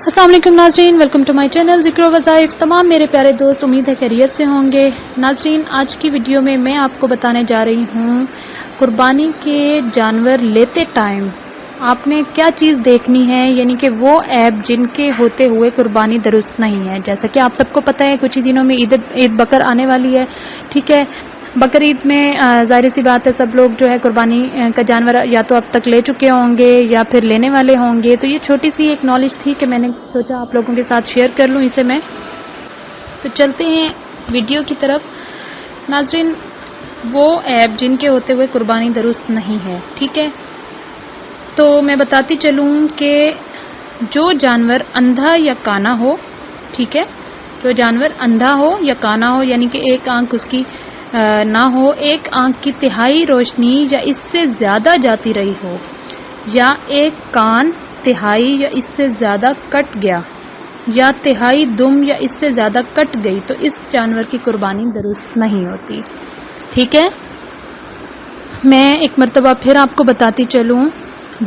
अस्सलाम वालेकुम नाज़रीन, वेलकम टू माय चैनल ज़िक्र वज़ाइफ। तमाम मेरे प्यारे दोस्त, उम्मीद है खैरियत से होंगे। नाज़रीन, आज की वीडियो में मैं आपको बताने जा रही हूँ कुर्बानी के जानवर लेते टाइम आपने क्या चीज़ देखनी है, यानी कि वो ऐप जिनके होते हुए कुर्बानी दुरुस्त नहीं है। जैसा कि आप सबको पता है, कुछ ही दिनों में ईद बकर आने वाली है। ठीक है, बकर ईद में ज़ाहिर सी बात है सब लोग जो है कुर्बानी का जानवर या तो अब तक ले चुके होंगे या फिर लेने वाले होंगे। तो ये छोटी सी एक नॉलेज थी कि मैंने सोचा आप लोगों के साथ शेयर कर लूँ इसे मैं। तो चलते हैं वीडियो की तरफ। नाज़रीन, वो ऐप जिनके होते हुए कुर्बानी दुरुस्त नहीं है, ठीक है, तो मैं बताती चलूँ कि जो जानवर अंधा या काना हो, ठीक है, जो जानवर अंधा हो या काना हो, यानी कि एक आंख उसकी ना हो, एक आंख की तिहाई रोशनी या इससे ज़्यादा जाती रही हो, या एक कान तिहाई या इससे ज़्यादा कट गया, या तिहाई दुम या इससे ज़्यादा कट गई, तो इस जानवर की कुर्बानी दुरुस्त नहीं होती। ठीक है, मैं एक मर्तबा फिर आपको बताती चलूँ, जो